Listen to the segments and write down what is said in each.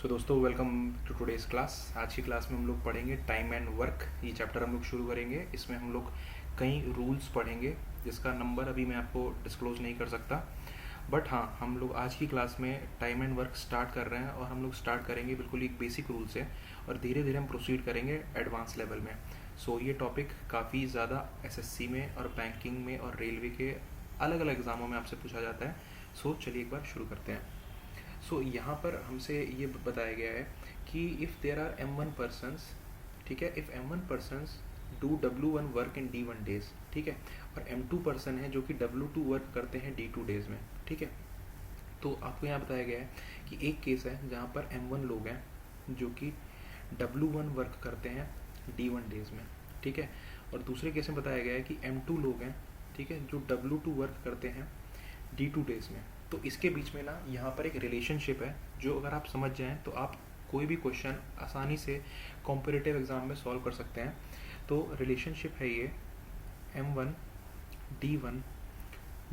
सो दोस्तों, welcome to today's class. आज की क्लास में हम लोग पढ़ेंगे टाइम एंड वर्क। ये चैप्टर हम लोग शुरू करेंगे। इसमें हम लोग कई रूल्स पढ़ेंगे जिसका नंबर अभी मैं आपको डिस्क्लोज नहीं कर सकता, बट हाँ, हम लोग आज की क्लास में टाइम एंड वर्क स्टार्ट कर रहे हैं और हम लोग स्टार्ट करेंगे बिल्कुल एक बेसिक रूल से और धीरे धीरे हम प्रोसीड करेंगे एडवांस लेवल में। सो ये टॉपिक काफ़ी ज़्यादा एसएससी में और बैंकिंग में और रेलवे के अलग अलग एग्ज़ामों में आपसे पूछा जाता है। सो चलिए एक बार शुरू करते हैं। सो यहाँ पर हमसे ये बताया गया है कि if there are M1 persons, ठीक है, if M1 persons do W1 work in D1 days, ठीक है, और M2 पर्सन है जो कि W2 वर्क करते हैं D2 डेज में, ठीक है। तो आपको यहाँ बताया गया है कि एक केस है जहाँ पर M1 लोग हैं जो कि W1 वर्क करते हैं D1 डेज में, ठीक है, और दूसरे केस में बताया गया है कि M2 लोग हैं, ठीक है, जो W2 वर्क करते हैं D2 डेज में। तो इसके बीच में ना यहाँ पर एक रिलेशनशिप है जो अगर आप समझ जाएं तो आप कोई भी क्वेश्चन आसानी से कॉम्पिटिटिव एग्ज़ाम में सॉल्व कर सकते हैं। तो रिलेशनशिप है ये M1 D1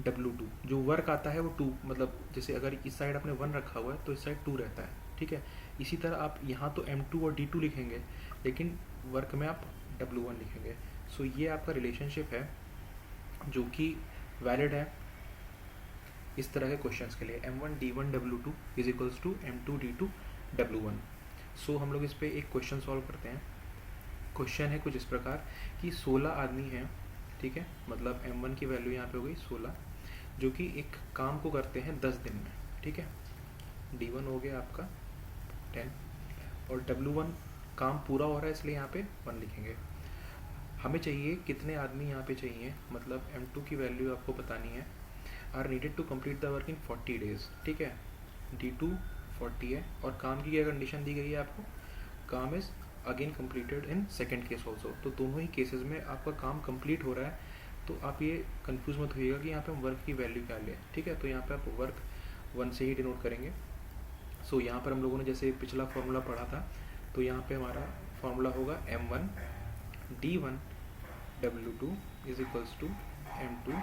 W2। जो वर्क आता है वो 2, मतलब जैसे अगर इस साइड आपने 1 रखा हुआ है तो इस साइड 2 रहता है, ठीक है। इसी तरह आप यहाँ तो M2 और D2 लिखेंगे लेकिन वर्क में आप W1 लिखेंगे। सो ये आपका रिलेशनशिप है जो कि वैलिड है इस तरह के क्वेश्चंस के लिए। M1 D1 W2 is equals to M2 D2 W1। सो हम लोग इस पर एक क्वेश्चन सॉल्व करते हैं। क्वेश्चन है कुछ इस प्रकार कि 16 आदमी हैं, ठीक है, मतलब M1 की वैल्यू यहाँ पे हो गई 16, जो कि एक काम को करते हैं 10 दिन में, ठीक है। D1 हो गया आपका 10 और W1 काम पूरा हो रहा है इसलिए यहाँ पे 1 लिखेंगे। हमें चाहिए कितने आदमी यहाँ पे चाहिए, मतलब M2 की वैल्यू आपको बतानी है। Are needed to complete the work in 40 days, ठीक है। D2 40 है और काम की क्या कंडीशन दी गई है आपको, काम is again completed in second case also. तो दोनों ही केसेस में आपका काम कंप्लीट हो रहा है। तो आप ये कंफ्यूज मत होइएगा कि यहाँ पे हम वर्क की वैल्यू क्या लें, ठीक है। तो यहाँ पे आप वर्क 1 से ही डिनोट करेंगे। सो यहाँ पर हम लोगों ने जैसे पिछला फॉर्मूला पढ़ा था, तो यहाँ पे हमारा फॉर्मूला होगा M1 D1 W2 is equals to M2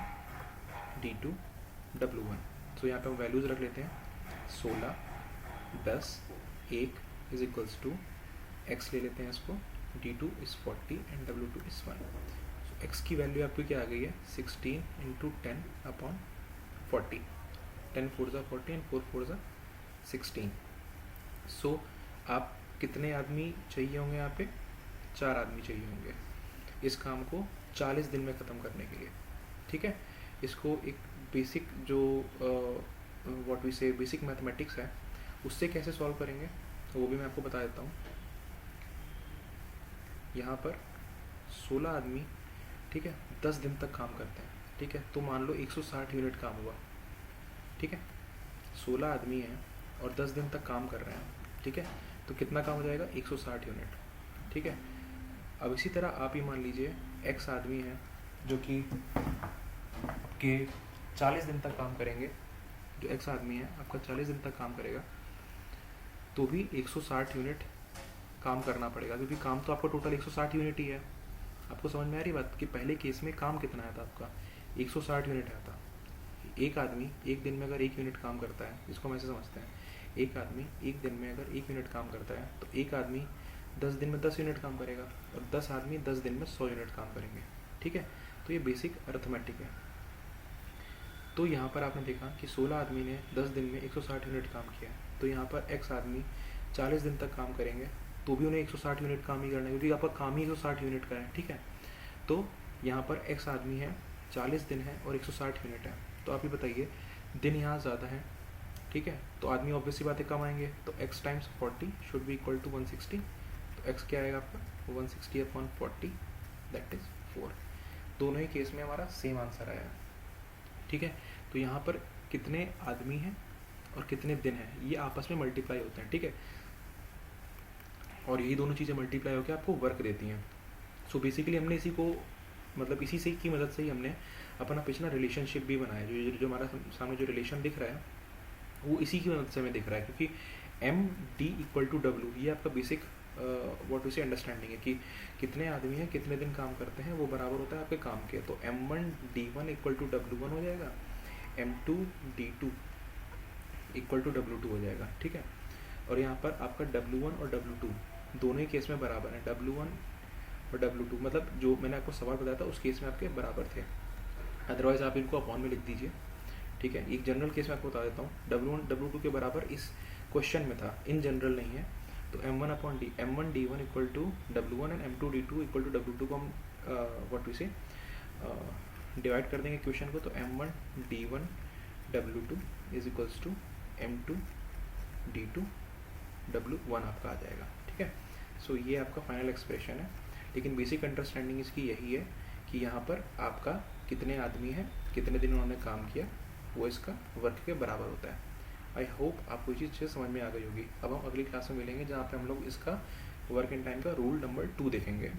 D2 W1। सो यहाँ पे हम वैल्यूज़ रख लेते हैं 16, 10, 1 इज इक्वल्स टू x ले लेते हैं इसको, D2 is 40 and W2 is 1। So x की वैल्यू आपकी क्या आ गई है 16 इंटू 10 अपॉन 40। 10 4 ज़ा 40 एंड 4 4 ज़ा 16। सो आप कितने आदमी चाहिए होंगे यहाँ पे, 4 आदमी चाहिए होंगे इस काम को 40 दिन में ख़त्म करने के लिए, ठीक है। इसको एक बेसिक जो व्हाट वी से बेसिक मैथमेटिक्स है उससे कैसे सॉल्व करेंगे तो वो भी मैं आपको बता देता हूँ। यहाँ पर 16 आदमी, ठीक है, 10 दिन तक काम करते हैं, ठीक है। तो मान लो 160 यूनिट काम हुआ, ठीक है। 16 आदमी हैं और 10 दिन तक काम कर रहे हैं, ठीक है। तो कितना काम हो जाएगा 160 यूनिट, ठीक है। अब इसी तरह आप ही मान लीजिए x आदमी हैं जो कि आपके 40 दिन तक काम करेंगे। जो x आदमी है आपका 40 दिन तक काम करेगा तो भी 160 यूनिट काम करना पड़ेगा, क्योंकि काम तो आपका टोटल 160 यूनिट ही है। आपको समझ में आ रही बात कि पहले केस में काम कितना आया था आपका 160 यूनिट आया था। एक आदमी एक दिन में अगर 1 यूनिट काम करता है, इसको हम ऐसे समझते हैं, एक आदमी एक दिन में अगर 1 यूनिट काम करता है तो एक आदमी 10 दिन में 10 यूनिट काम करेगा और 10 आदमी 10 दिन में 100 यूनिट काम करेंगे, ठीक है। तो ये बेसिक अर्थमेटिक है। तो यहाँ पर आपने देखा कि 16 आदमी ने 10 दिन में 160 यूनिट काम किया, तो यहाँ पर x आदमी 40 दिन तक काम करेंगे तो भी उन्हें 160 यूनिट काम ही करना है, क्योंकि आपका काम ही 160 यूनिट का है, ठीक है। तो यहाँ पर x आदमी है, 40 दिन है और 160 यूनिट है। तो आप ही बताइए, दिन यहाँ ज़्यादा है, ठीक है, तो आदमी ऑब्वियसली बातें कम आएंगे। तो x times 40 should be equal to 160। तो x क्या आएगा आपका 160 अपॉन 40, दैट इज़ 4। दोनों ही केस में हमारा सेम आंसर आया, ठीक है। तो यहाँ पर कितने आदमी हैं और कितने दिन हैं ये आपस में मल्टीप्लाई होते हैं, ठीक है, और यही दोनों चीज़ें मल्टीप्लाई होकर आपको वर्क देती हैं। सो बेसिकली हमने इसी को, मतलब इसी से की मदद से ही हमने अपना पिछला रिलेशनशिप भी बनाया। जो हमारा सामने जो रिलेशन दिख रहा है वो इसी की मदद से हमें दिख रहा है, क्योंकि M/D इक्वल टू W ये आपका बेसिक व्हाट उसे अंडरस्टैंडिंग है कि कितने आदमी हैं कितने दिन काम करते हैं वो बराबर होता है आपके काम के। तो M1 D1 equal to W1 हो जाएगा, M2 D2 equal to W2 हो जाएगा, ठीक है। और यहाँ पर आपका W1 और W2 दोनों ही केस में बराबर है। W1 और W2 मतलब जो मैंने आपको सवाल बताया था उस केस में आपके बराबर थे, अदरवाइज आप इनको अपॉन में लिख दीजिए, ठीक है। एक जनरल केस में आपको बता देता हूँ, W1 W2 के बराबर इस क्वेश्चन में था, इन जनरल नहीं है। तो M1 D1 equal to W1 and M2 D2 equal to W2 को हम व्हाट वी से डिवाइड कर देंगे क्वेश्चन को। तो M1 D1 W2 is equals to M2 D2 W1 आपका आ जाएगा, ठीक है। सो ये आपका फाइनल एक्सप्रेशन है, लेकिन बेसिक अंडरस्टैंडिंग इसकी यही है कि यहाँ पर आपका कितने आदमी हैं, कितने दिन उन्होंने काम किया, वो इसका वर्क के बराबर होता है। आई होप आपको ये चीज़ समझ में आ गई होगी। अब हम अगली क्लास में मिलेंगे जहाँ पे हम लोग इसका वर्क एंड टाइम का रूल नंबर 2 देखेंगे।